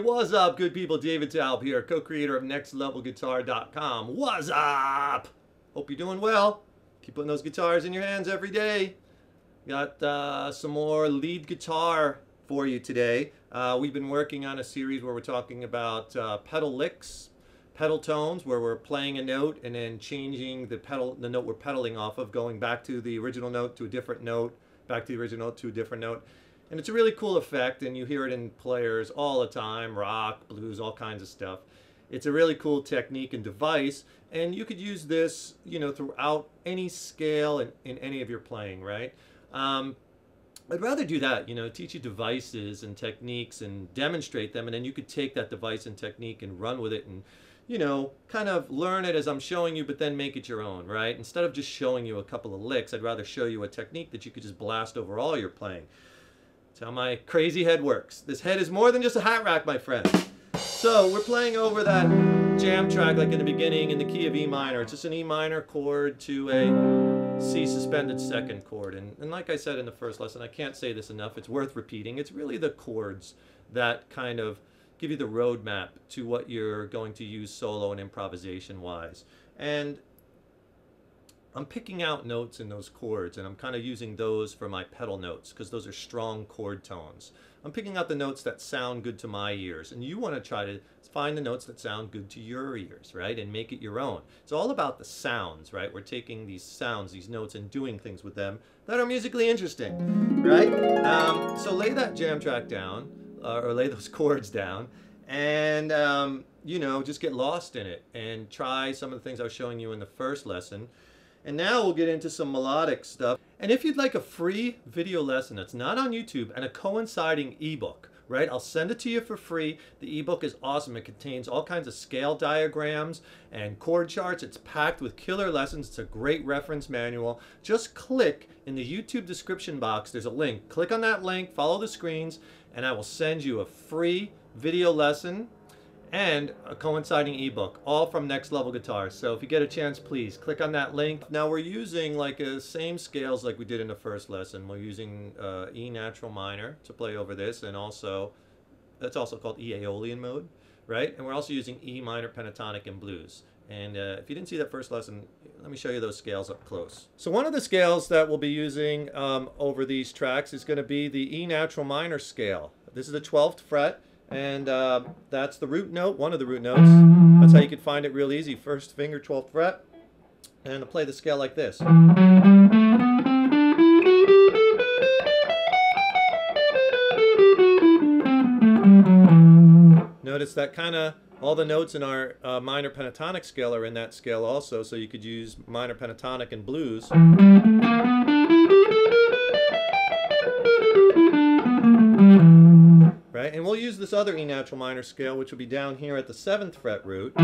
What's up, good people? David Taub here, co-creator of NextLevelGuitar.com. What's up? Hope you're doing well. Keep putting those guitars in your hands every day. Got some more lead guitar for you today. We've been working on a series where we're talking about pedal licks, pedal tones, where we're playing a note and then changing the note we're pedaling off of, going back to the original note to a different note, back to the original note to a different note. And it's a really cool effect, and you hear it in players all the time, rock, blues, all kinds of stuff. It's a really cool technique and device, and you could use this, you know, throughout any scale in any of your playing, right? I'd rather do that, you know, teach you devices and techniques and demonstrate them, and then you could take that device and technique and run with it and, you know, kind of learn it as I'm showing you, but then make it your own, right? Instead of just showing you a couple of licks, I'd rather show you a technique that you could just blast over all your playing. That's how my crazy head works. This head is more than just a hat rack, my friend. So we're playing over that jam track like in the beginning in the key of E minor. It's just an E minor chord to a C suspended second chord. And like I said in the first lesson, I can't say this enough, it's worth repeating. It's really the chords that kind of give you the roadmap to what you're going to use solo and improvisation wise. And I'm picking out notes in those chords, and I'm kind of using those for my pedal notes because those are strong chord tones. I'm picking out the notes that sound good to my ears, and you want to try to find the notes that sound good to your ears, right, and make it your own. It's all about the sounds, right? We're taking these sounds, these notes, and doing things with them that are musically interesting, right? So lay that jam track down, or lay those chords down, and you know, just get lost in it and try some of the things I was showing you in the first lesson. And now we'll get into some melodic stuff. And if you'd like a free video lesson that's not on YouTube and a coinciding ebook, right? I'll send it to you for free. The ebook is awesome. It contains all kinds of scale diagrams and chord charts. It's packed with killer lessons. It's a great reference manual. Just click in the YouTube description box. There's a link. Click on that link, follow the screens, and I will send you a free video lesson and a coinciding ebook, all from Next Level Guitar. So if you get a chance, please click on that link. Now we're using like same scales like we did in the first lesson. We're using E natural minor to play over this, and also that's also called E Aeolian mode, right? And we're also using E minor pentatonic and blues. And if you didn't see that first lesson, let me show you those scales up close. So one of the scales that we'll be using over these tracks is going to be the E natural minor scale. This is the 12th fret. And that's the root note, one of the root notes. That's how you can find it real easy. First finger, 12th fret. And I'll play the scale like this. Notice that kind of all the notes in our minor pentatonic scale are in that scale also, so you could use minor pentatonic and blues. Right? And we'll use this other E natural minor scale, which will be down here at the 7th fret root. You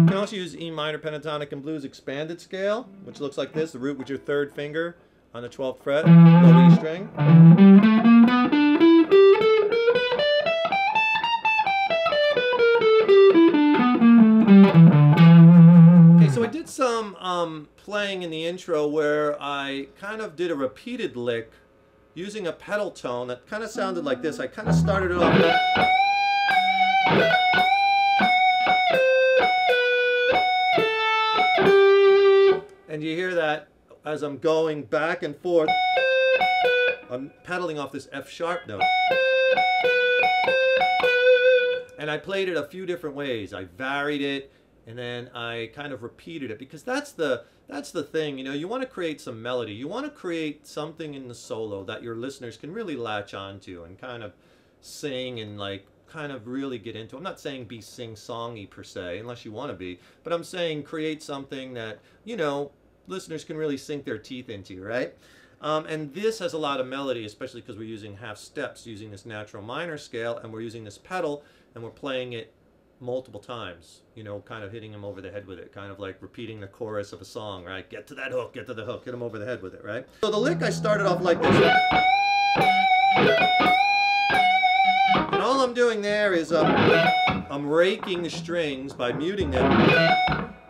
can also use E minor pentatonic and blues expanded scale, which looks like this, the root with your 3rd finger on the 12th fret, low E string. So I did some playing in the intro where I kind of did a repeated lick using a pedal tone that kind of sounded like this. I kind of started it off. And you hear that as I'm going back and forth, I'm pedaling off this F sharp note. And I played it a few different ways. I varied it. and then I kind of repeated it, because that's the thing, you know, you want to create some melody. You want to create something in the solo that your listeners can really latch onto and kind of sing and like kind of really get into. I'm not saying be sing-songy per se, unless you want to be, but I'm saying create something that, you know, listeners can really sink their teeth into, right? And this has a lot of melody, especially because we're using half steps, using this natural minor scale, and we're using this pedal, and we're playing it multiple times, you know, kind of hitting them over the head with it, kind of like repeating the chorus of a song, right? Get to that hook, get to the hook, hit them over the head with it, right? So the lick, I started off like this. And all I'm doing there is I'm raking the strings by muting them.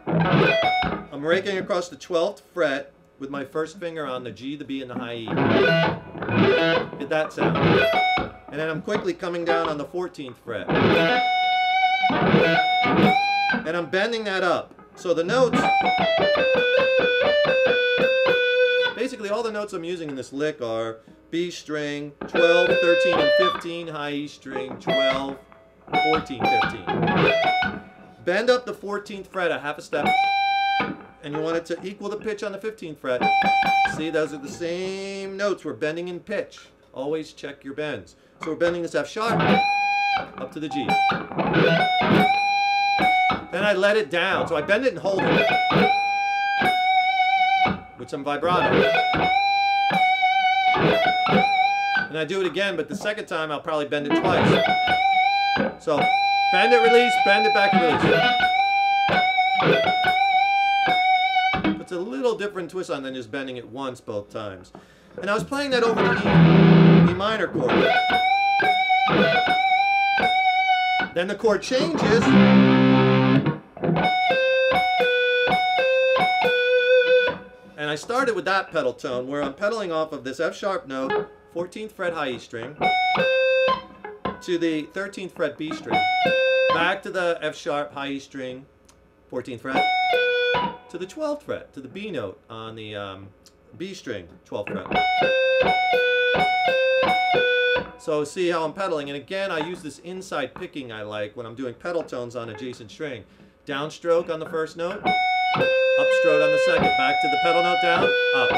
I'm raking across the 12th fret with my first finger on the G, the B, and the high E. Get that sound. And then I'm quickly coming down on the 14th fret. And I'm bending that up. So the notes, basically all the notes I'm using in this lick are B string, 12, 13, and 15, high E string, 12, 14, 15. Bend up the 14th fret a half a step, and you want it to equal the pitch on the 15th fret. See, those are the same notes. We're bending in pitch. Always check your bends. So we're bending this F sharp up to the G. Then I let it down. So I bend it and hold it with some vibrato. And I do it again, but the second time I'll probably bend it twice. So bend it, release, bend it back and release. It's a little different twist on than just bending it once both times. And I was playing that over the E minor chord. Then the chord changes. And I started with that pedal tone where I'm pedaling off of this F sharp note, 14th fret high E string, to the 13th fret B string, back to the F sharp high E string, 14th fret, to the 12th fret, to the B note on the B string, 12th fret. So see how I'm pedaling, and again I use this inside picking I like when I'm doing pedal tones on adjacent string. Downstroke on the first note, upstroke on the second, back to the pedal note down, up.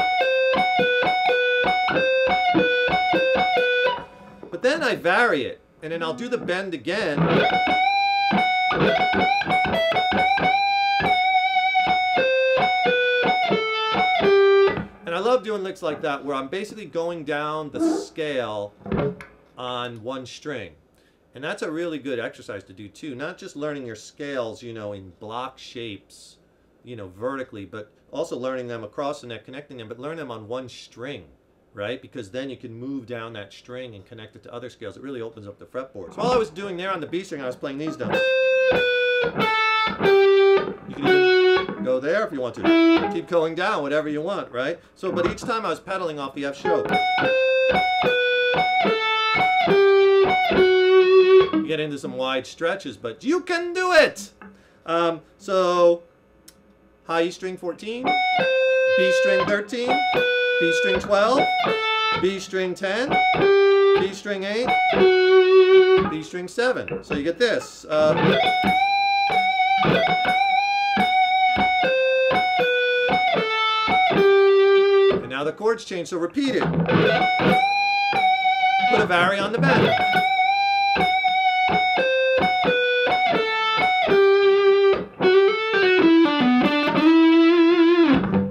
But then I vary it, and then I'll do the bend again. And I love doing licks like that where I'm basically going down the scale on one string. And that's a really good exercise to do too. Not just learning your scales, you know, in block shapes, you know, vertically, but also learning them across the neck, connecting them, but learn them on one string, right? Because then you can move down that string and connect it to other scales. It really opens up the fretboard. So all I was doing there on the B string, I was playing these notes. You can even go there if you want to. Keep going down, whatever you want, right? So, but each time I was pedaling off the F stroke. You get into some wide stretches, but you can do it! So, high E string 14, B string 13, B string 12, B string 10, B string 8, B string 7. So you get this. And now the chords change, so repeat it. Put a vary on the bend.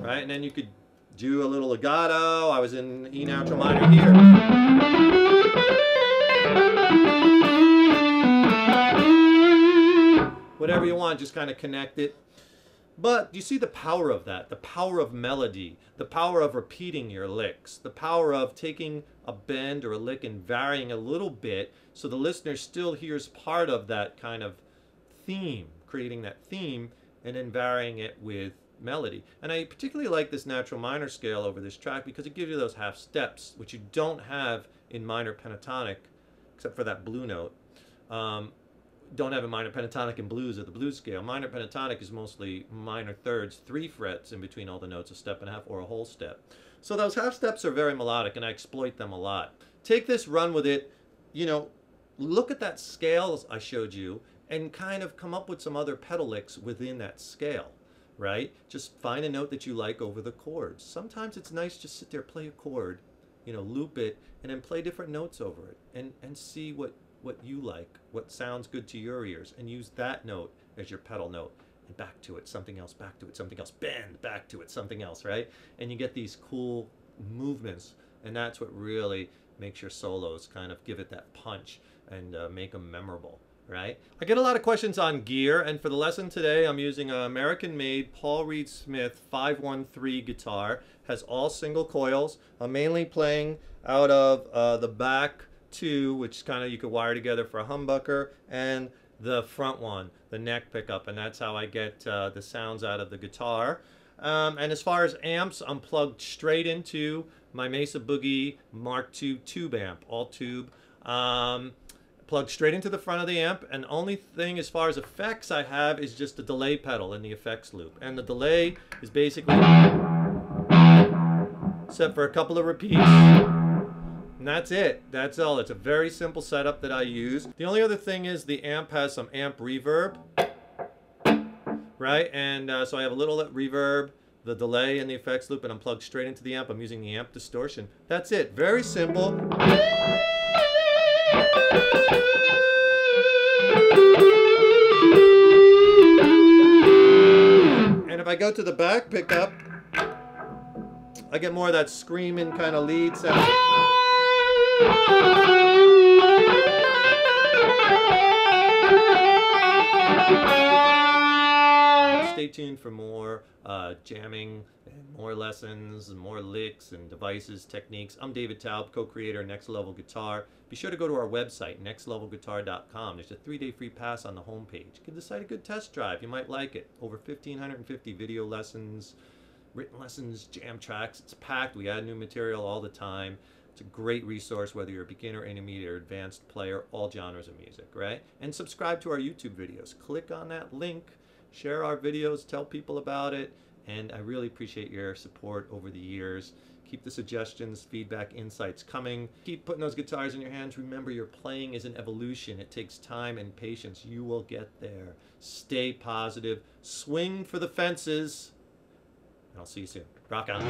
Right, and then you could do a little legato. I was in E natural minor here. Whatever you want, just kind of connect it. But you see the power of that, the power of melody, the power of repeating your licks, the power of taking a bend or a lick and varying a little bit so the listener still hears part of that kind of theme, creating that theme, and then varying it with melody. And I particularly like this natural minor scale over this track because it gives you those half steps, which you don't have in minor pentatonic, except for that blue note. Don't have a minor pentatonic in blues or the blues scale. Minor pentatonic is mostly minor thirds, 3 frets in between all the notes, a step and a half or a whole step. So those half steps are very melodic and I exploit them a lot. Take this, run with it, you know, look at that scale I showed you and kind of come up with some other pedal licks within that scale, right? Just find a note that you like over the chords. Sometimes it's nice just sit there, play a chord, you know, loop it, and then play different notes over it, and see what you like, what sounds good to your ears, and use that note as your pedal note, and back to it, something else, back to it, something else, bend, back to it, something else, right? And you get these cool movements, and that's what really makes your solos kind of give it that punch and make them memorable, right? I get a lot of questions on gear, and for the lesson today, I'm using an American-made Paul Reed Smith 513 guitar. Has all single coils. I'm mainly playing out of the back two, which kind of you could wire together for a humbucker, and the front one, the neck pickup, and that's how I get the sounds out of the guitar. And as far as amps, I'm plugged straight into my Mesa Boogie Mark II tube amp, all tube. Plugged straight into the front of the amp, and the only thing as far as effects I have is just the delay pedal in the effects loop. And the delay is basically set for a couple of repeats. And that's it. That's all. It's a very simple setup that I use. The only other thing is the amp has some amp reverb, right? And so I have a little reverb, the delay, and the effects loop, and I'm plugged straight into the amp. I'm using the amp distortion. That's it. Very simple. And if I go to the back pickup, I get more of that screaming kind of lead sound. Stay tuned for more jamming and more lessons and more licks and devices, techniques. I'm David Taub, co-creator of Next Level Guitar. Be sure to go to our website, nextlevelguitar.com. There's a 3-day free pass on the homepage. Give the site a good test drive. You might like it. Over 1,550 video lessons, written lessons, jam tracks. It's packed. We add new material all the time. It's a great resource whether you're a beginner, intermediate, or advanced player, all genres of music, right? And subscribe to our YouTube videos. Click on that link, share our videos, tell people about it, and I really appreciate your support over the years. Keep the suggestions, feedback, insights coming. Keep putting those guitars in your hands. Remember, your playing is an evolution. It takes time and patience. You will get there. Stay positive. Swing for the fences. And I'll see you soon. Rock on.